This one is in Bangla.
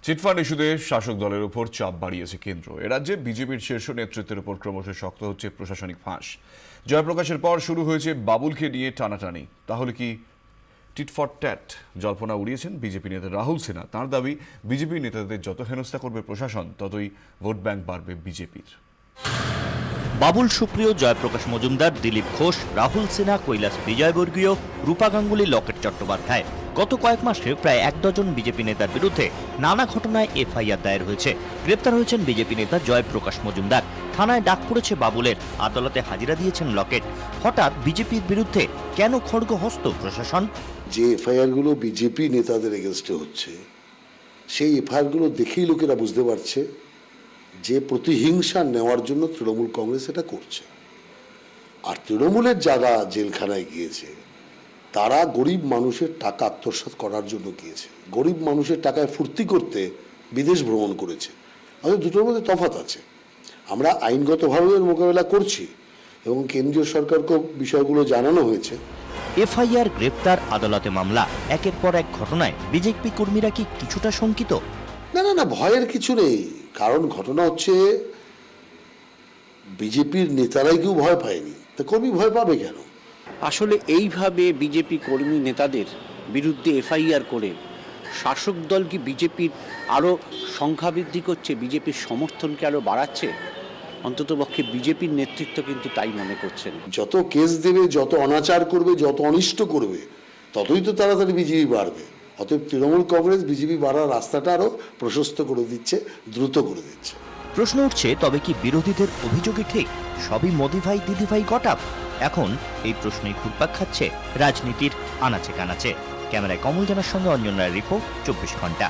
চিটফান্ড ইস্যুতে শাসক দলের উপর চাপ বাড়িয়েছে কেন্দ্র। এ রাজ্যে বিজেপির শীর্ষ নেতৃত্বের উপর ক্রমশ শক্ত হচ্ছে প্রশাসনিক ফাঁস। জয়প্রকাশের পর শুরু হয়েছে বাবুলকে নিয়ে টানাটানি। তাহলে কি টিট ফর ট্যাট? জল্পনা উড়িয়েছেন বিজেপি নেতা রাহুল সিনহা। তাঁর দাবি, বিজেপি নেতাদের যত হেনস্থা করবে প্রশাসন, ততই ভোট ব্যাংক বাড়বে বিজেপির। বাবুল সুপ্রিয়, জয়প্রকাশ মজুমদার, দিলীপ ঘোষ, রাহুল সিনহা, কৈলাস বিজয়বর্গীয়, রূপা গাঙ্গুলি, লকেট চট্টোপাধ্যায়, গত কয়েক মাসে প্রায় ১ ডজন বিজেপি নেতার বিরুদ্ধে নানা ঘটনায় এফআইআর দায়ের হয়েছে। গ্রেপ্তার হয়েছেন বিজেপি নেতা জয়প্রকাশ মজুমদার। থানায় ডাক পড়েছে বাবুলের, আদালতে হাজিরা দিয়েছেন লকেট। হঠাৎ বিজেপির বিরুদ্ধে কেন খড়গহস্ত প্রশাসন? যে এফআইআরগুলো বিজেপি নেতাদের এগেনস্টে হচ্ছে, সেই এফআইআরগুলো দেখেই লোকেরা বুঝতে পারছে যে প্রতিহিংসা নেওয়ার জন্য তৃণমূল কংগ্রেস এটা করছে। আর তৃণমূলের যারা জেলখানায় গিয়েছে, তারা গরিব মানুষের টাকা আত্মসাৎ করার জন্য গিয়েছে। গরিব মানুষের টাকায় ফুর্তি করতে বিদেশ ভ্রমণ করেছে। আমাদের দুটোর মধ্যে তফাৎ আছে। আমরা আইনগতভাবে এর মোকাবেলা করছি এবং কেন্দ্রীয় সরকারকেও বিষয়গুলো জানানো হয়েছে। এফআইআর, গ্রেপ্তার, আদালতে মামলা, একের পর এক ঘটনায় বিজেপি কর্মীরা কি কিছুটা শঙ্কিত? না না না, ভয়ের কিছু নেই। কারণ ঘটনা হচ্ছে, বিজেপির নেতারাই কেউ ভয় পায়নি, তা কর্মী ভয় পাবে কেন? আসলে এইভাবে বিজেপি কর্মী নেতাদের বিরুদ্ধে এফআইআর করে শাসক দল কি বিজেপির আরও সংখ্যা বৃদ্ধি করছে, বিজেপির সমর্থনকে আরও বাড়াচ্ছে? অন্ততপক্ষে বিজেপির নেতৃত্ব কিন্তু তাই মনে করছেন। যত কেস দেবে, যত অনাচার করবে, যত অনিষ্ট করবে, ততই তো তাড়াতাড়ি বিজেপি বাড়বে। অতএব তৃণমূল কংগ্রেস বিজেপি বাড়ার রাস্তাটা আরও প্রশস্ত করে দিচ্ছে, দ্রুত করে দিচ্ছে। প্রশ্ন উঠছে, তবে কি বিরোধীদের অভিযোগই ঠিক? সবই মোদিভাই দিদিভাই গটাপ? এখন এই প্রশ্নেই ঘুরপাক খাচ্ছে রাজনীতির আনাচে কানাচে। ক্যামেরায় কমল জানার সঙ্গে অঞ্জন রায়ের রিপোর্ট, ২৪ ঘন্টা।